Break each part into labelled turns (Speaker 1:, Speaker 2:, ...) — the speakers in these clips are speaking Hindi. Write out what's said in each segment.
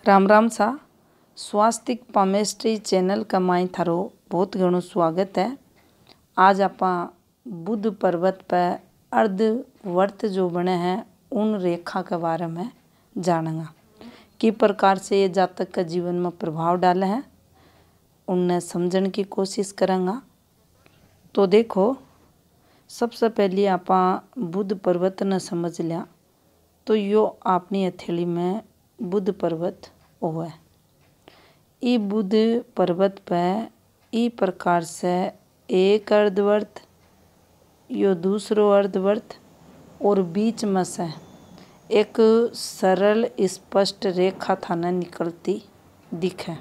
Speaker 1: राम राम सा स्वास्तिक पामेस्ट्री चैनल का माई थारो बहुत घणो स्वागत है। आज आपा बुध पर्वत पर अर्धवर्त जो बने हैं उन रेखा के बारे में जानेंगे कि प्रकार से ये जातक का जीवन में प्रभाव डाले हैं, उन्हें समझने की कोशिश करेंगे। तो देखो, सबसे पहले आपा बुध पर्वत न समझ लिया तो यो अपनी हथेली में बुध पर्वत हुआ है। ई बुध पर्वत पर ई प्रकार से एक अर्धवर्त, यो दूसरो अर्धवर्त और बीच में से एक सरल स्पष्ट रेखा थाने निकलती दिखे।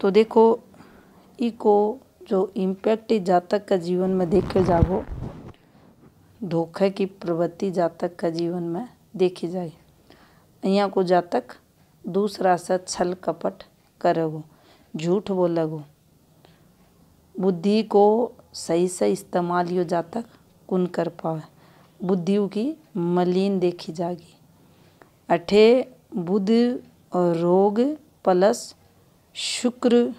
Speaker 1: तो देखो, इको जो इम्पैक्ट जातक का जीवन में देखे जागो, धोखे की प्रवृत्ति जातक का जीवन में देखी जाए। यहाँ को जातक दूसरा से छल कपट करेगो, झूठ बोलेगो, बुद्धि को सही से इस्तेमाल यो जातक कुन कर पावे, बुद्धि की मलिन देखी जागी। अठे बुध रोग प्लस शुक्र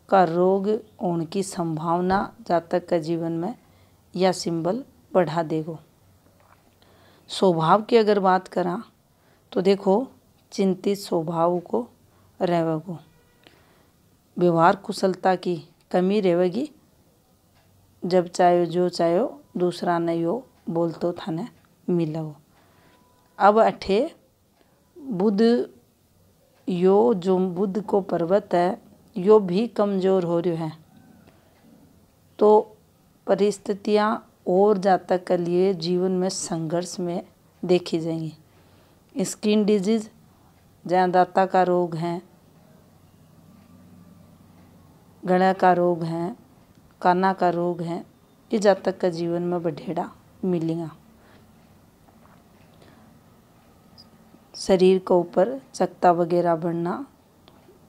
Speaker 1: का रोग होने की संभावना जातक का जीवन में यह सिंबल बढ़ा देगो। स्वभाव की अगर बात करा तो देखो, चिंतित स्वभाव को रहेगो, व्यवहार कुशलता की कमी रहेगी, जब चाहे जो चाहे दूसरा ने यो बोल तो थाने मिलो। अब अठे बुध, यो जो बुध को पर्वत है यो भी कमजोर हो रही है, तो परिस्थितियां और जातक के लिए जीवन में संघर्ष में देखी जाएंगी। स्किन डिजीज, जहाँ दाता का रोग है, गला का रोग है, काना का रोग है, ये जातक का जीवन में बढ़ेड़ा मिलेगा। शरीर के ऊपर चकता वगैरह बढ़ना,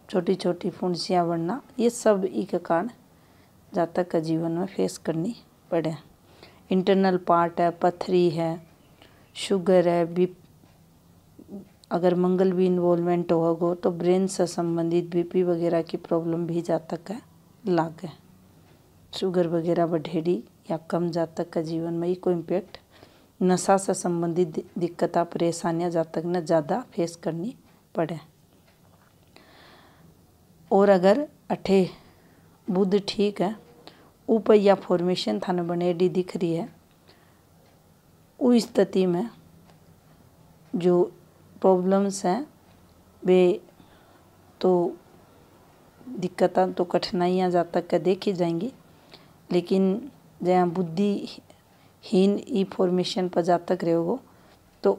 Speaker 1: छोटी छोटी फुंसियाँ बढ़ना, ये सब एक कारण जातक का जीवन में फेस करनी पड़े। इंटरनल पार्ट है, पथरी है, शुगर है, अगर मंगल भी इन्वॉल्वमेंट होगा तो ब्रेन से संबंधित बीपी वगैरह की प्रॉब्लम भी जातक है लागे। शुगर वगैरह बढ़ेड़ी या कम जातक का जीवन में ही कोई इम्पैक्ट, नशा से संबंधित दिक्कत परेशानियां जातक ने ज़्यादा फेस करनी पड़े। और अगर अठे बुध ठीक है, ऊपर या फॉर्मेशन थाने बनेडी दिख रही है, उस स्थिति में जो प्रॉब्लम्स हैं वे तो दिक्कतें तो कठिनाइयाँ जातक का देखी जाएंगी, लेकिन जहाँ बुद्धिहीन ई फॉर्मेशन पर जातक रहेगो तो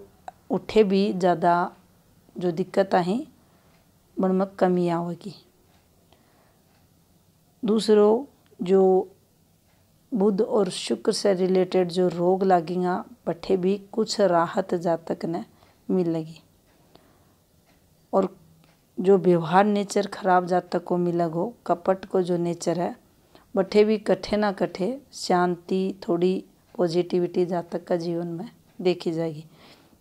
Speaker 1: उठे भी ज़्यादा जो दिक्कतें हैं उनमें कमी आवेगी। दूसरों जो बुध और शुक्र से रिलेटेड जो रोग लगेगा बठे भी कुछ राहत जातक ने मिलेगी। और जो व्यवहार नेचर खराब जातक को मिलेगो, कपट को जो नेचर है बठे भी कठे ना कठे शांति, थोड़ी पॉजिटिविटी जातक का जीवन में देखी जाएगी।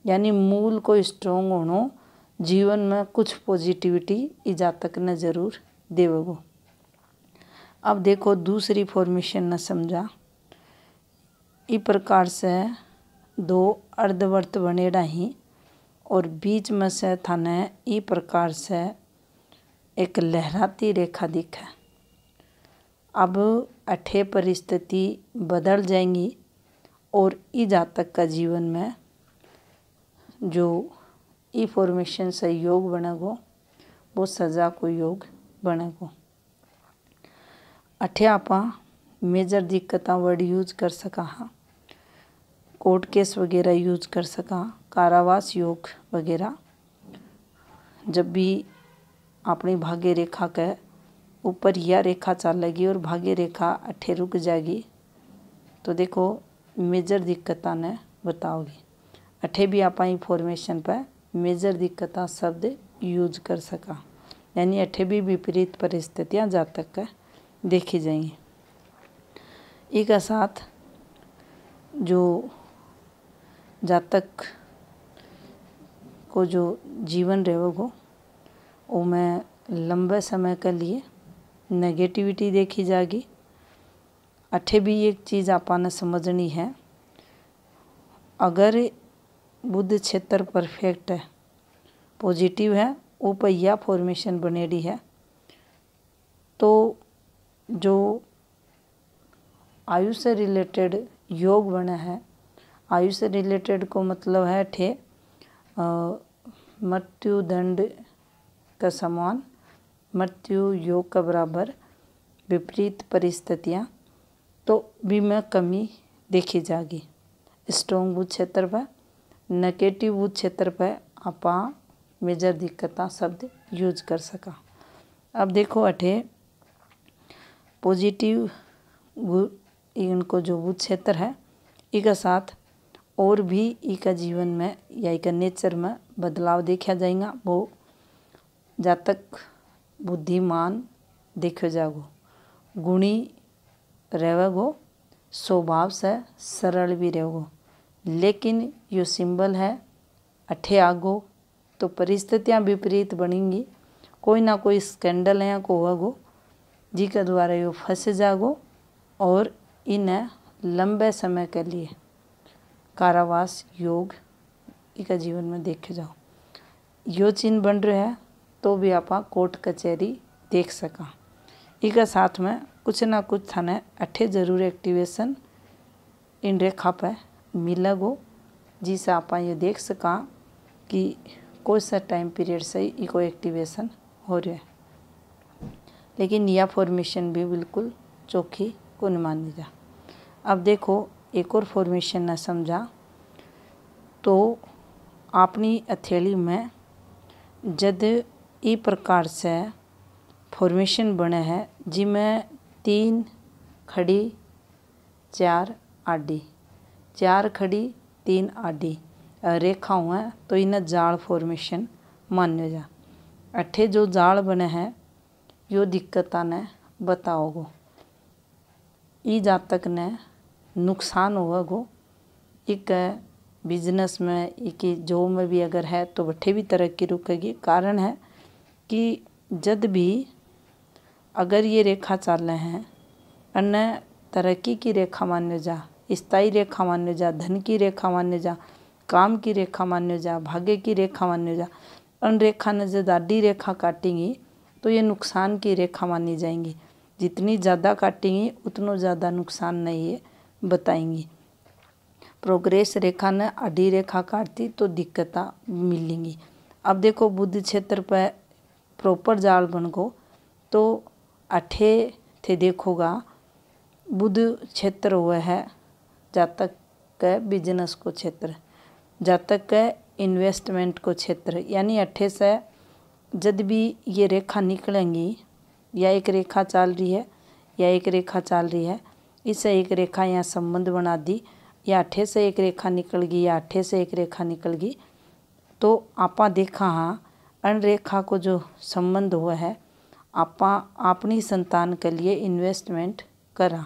Speaker 1: यानी मूल को स्ट्रोंग होनो, जीवन में कुछ पॉजिटिविटी ई जातक ने जरूर देवगो। अब देखो, दूसरी फॉर्मेशन न समझा, इस प्रकार से दो अर्धवर्त बनेड़ा ही और बीच में से थाने इस प्रकार से एक लहराती रेखा दिखे। अब अठे परिस्थिति बदल जाएंगी और ई जातक का जीवन में जो ई फॉर्मेशन से योग बनेगो वो सजा को योग बनेगो। अठे आपा मेजर दिक्कतें वर्ड यूज कर सका हाँ, कोर्ट केस वगैरह यूज कर सका, कारावास योग वगैरह। जब भी अपनी भाग्य रेखा के ऊपर यह रेखा चलेगी और भाग्य रेखा अठे रुक जाएगी तो देखो मेजर दिक्कतें ने बताओगी। अठे भी आप फॉर्मेशन पर मेजर दिक्कतें शब्द यूज कर सका, यानी अठे भी विपरीत परिस्थितियां जातक का देखी जाएंगी। एक साथ जो जातक को जो जीवन रहेगो वो में लंबे समय के लिए नेगेटिविटी देखी जाएगी। अठे भी एक चीज़ आपने समझनी है, अगर बुध क्षेत्र परफेक्ट है, पॉजिटिव है, वो पहिया फॉर्मेशन बनेड़ी है, तो जो आयु से रिलेटेड योग बने है, आयु से रिलेटेड को मतलब है ठे मृत्यु दंड का समान, मृत्यु योग का बराबर विपरीत परिस्थितियाँ, तो भी में कमी देखी जाएगी। स्ट्रॉन्ग बुध क्षेत्र पर, नेगेटिव बुध क्षेत्र पर आपा मेजर दिक्कत शब्द यूज कर सका। अब देखो अठे पॉजिटिव इनको जो बुध क्षेत्र है इसका साथ और भी इसका जीवन में या इसका नेचर में बदलाव देखा जाएगा। वो जातक बुद्धिमान देखो जागो, गुणी रहेगो, स्वभाव से सरल भी रहेगो, लेकिन यो सिंबल है अठे आगो तो परिस्थितियाँ विपरीत बनेंगी, कोई ना कोई स्कैंडल है को होगो जिसके द्वारा यो फंस जागो और इन्हें लंबे समय के लिए कारावास योग इसका जीवन में देखे जाओ। यो चिन्ह बन रहे है तो भी आप कोर्ट कचहरी देख सका। इसके साथ में कुछ ना कुछ थाने अठे जरूर एक्टिवेशन इन रेखा पर मिलेगो, जिससे आप ये देख सका कि कोई सा टाइम पीरियड से इको एक्टिवेशन हो रहा है। लेकिन यह फॉर्मेशन भी बिल्कुल चौखी को नहीं मानी जा। अब देखो एक और फॉर्मेशन न समझा तो अपनी हथेली में जद ई प्रकार से फॉर्मेशन बने हैं जिसमें 3 खड़ी 4 आडी, 4 खड़ी 3 आडी रेखा हुआ है, तो इन्हें जाल फॉर्मेशन मान्य जा। अठे जो जाल बने हैं यो दिक्कत ने बताओगो, ई जातक ने नुकसान होगो, एक बिजनेस में एक जॉब में भी अगर है तो बठे भी तरक्की रुकेगी। कारण है कि जब भी अगर ये रेखा चल रहे हैं अन्य तरक्की की रेखा मान्य जा, स्थायी रेखा मान्य जा, धन की रेखा मान्य जा, काम की रेखा मान्य जा, भाग्य की रेखा मान्य जा, उन रेखा ने जब आडी रेखा काटेंगी तो ये नुकसान की रेखा मानी जाएंगी। जितनी ज़्यादा काटेंगी उतना ज़्यादा नुकसान नहीं है बताएंगी। प्रोग्रेस रेखा ने आडी रेखा काटती तो दिक्कत मिलेंगी। अब देखो बुध क्षेत्र पर प्रॉपर जाल बन गो तो अठे थे देखोगा बुध क्षेत्र हुआ है जातक के बिजनेस को क्षेत्र, जातक के इन्वेस्टमेंट को क्षेत्र, यानी अठे से जब भी ये रेखा निकलेंगी या एक रेखा चल रही है या एक रेखा चल रही है, इससे एक रेखा यहाँ संबंध बना दी या अठे से एक रेखा निकल गई या अठे से एक रेखा निकल गई, तो आपा देखा हाँ अन रेखा को जो संबंध हुआ है आपा अपनी संतान के लिए इन्वेस्टमेंट करा,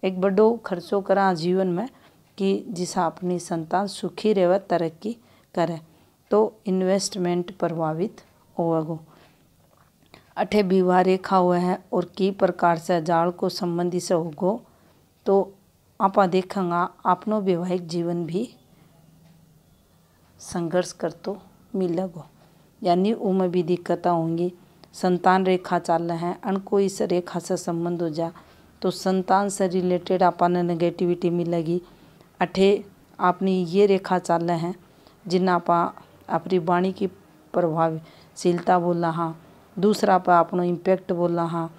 Speaker 1: एक बड़ो खर्चो करा जीवन में कि जिसा अपनी संतान सुखी रहे तरक्की करे, तो इन्वेस्टमेंट प्रभावित होगो। अठे विवाह रेखा हुआ है और की प्रकार से जाल को संबंधी से होगो तो आप देखेंगा अपनो वैवाहिक जीवन भी संघर्ष कर तो मिलेगो, यानी उनमें भी दिक्कतें होंगी। संतान रेखा चल रहे हैं अन कोई इस रेखा से संबंध हो जा तो संतान से रिलेटेड आपने नेगेटिविटी मिलेगी। अठे अपनी ये रेखा चल रहे हैं जिन्हें आप अपनी वाणी की प्रभावशीलता बोला हाँ, दूसरा पर अपनो इम्पैक्ट बोला हाँ,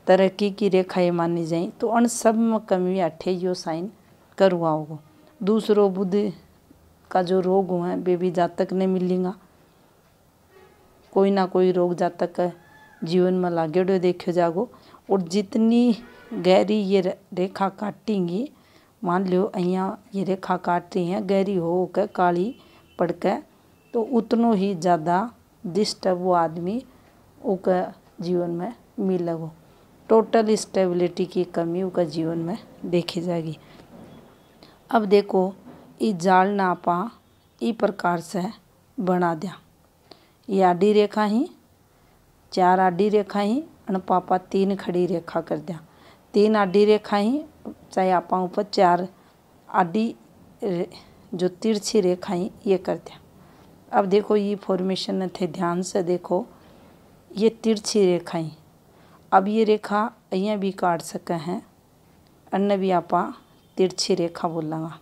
Speaker 1: तरक्की की रेखा ये मानी जाए, तो उन सब में कमी अठे यो साइन करवाओगो। दूसरो बुध का जो रोग हुआ वे भी जातक ने मिलेगा, कोई ना कोई रोग जातक जीवन में लागेड़ो देखो जागो। और जितनी गहरी ये रेखा काटेंगी, मान लो अहियाँ ये रेखा काट रही हैं गहरी हो के काली पड़ के, तो उतनो ही ज़्यादा डिस्टर्ब वो आदमी उनका जीवन में मिलेगो। टोटल स्टेबिलिटी की कमी उनका जीवन में देखी जाएगी। अब देखो ई जाल नापा ई प्रकार से बना दिया। ये आडी रेखा ही, 4 आडी रेखा ही और पापा 3 खड़ी रेखा कर दिया। 3 आडी रेखा ही चाहे आपा ऊपर 4 आडी जो तिरछी रेखा ही ये कर दिया। अब देखो ये फॉर्मेशन थे, ध्यान से देखो, ये तिरछी रेखा ही। अब ये रेखा અહીંયા भी काट सके हैं, अन्य भी आपा तिरछी रेखा बोलांगा।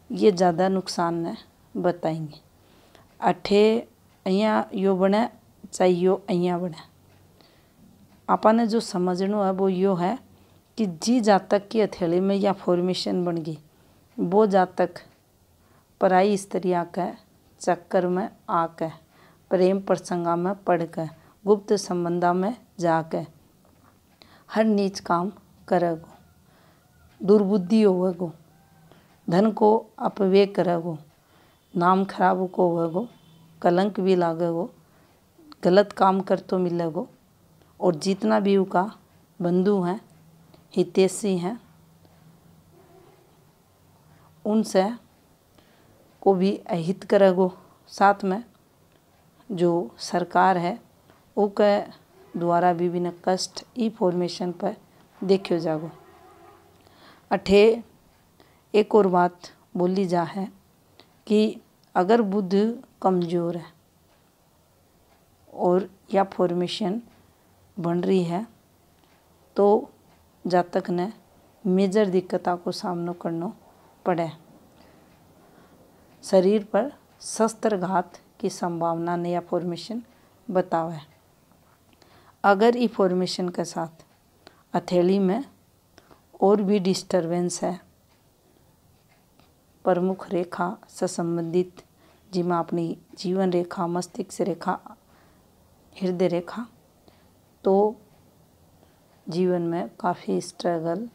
Speaker 1: ये ज़्यादा नुकसान ने बताएंगे। अठे અહીંયા यो बने चाहे यो અહીંયા बने। आपा ने जो समझना है वो यो है कि जी जातक की हथेली में या फॉर्मेशन बन गई, वो जातक पराई स्त्रिया के चक्कर में आके, प्रेम प्रसंगा में पड़ के, गुप्त संबंधा में जाके हर नीच काम करेगो, दुर्बुद्धि होवेगो, धन को अपव्यय करेगो, नाम खराब को होवेगो, कलंक भी लागेगो, गलत काम कर तो मिलेगो। और जितना भी उनका बंधु हैं, हितैषी हैं, उनसे को भी अहित करेगो। साथ में जो सरकार है उसके द्वारा विभिन्न कष्ट ई फॉर्मेशन पर देखो जागो। अठे एक और बात बोली जा है कि अगर बुध कमज़ोर है और या फॉर्मेशन बन रही है तो जातक ने मेजर दिक्कतों को सामना करना पड़े। शरीर पर शस्त्रघात की संभावना ने या फॉर्मेशन बतावे। अगर ई फॉर्मेशन के साथ हथेली में और भी डिस्टर्बेंस है, प्रमुख रेखा से संबंधित, जिसमें अपनी जीवन रेखा, मस्तिष्क रेखा, हृदय रेखा, तो जीवन में काफ़ी स्ट्रगल,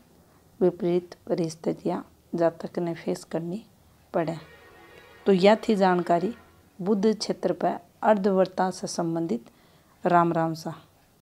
Speaker 1: विपरीत परिस्थितियाँ जातक ने फेस करनी पड़े। तो यह थी जानकारी बुध क्षेत्र पर अर्धवर्ता से संबंधित। राम राम सा।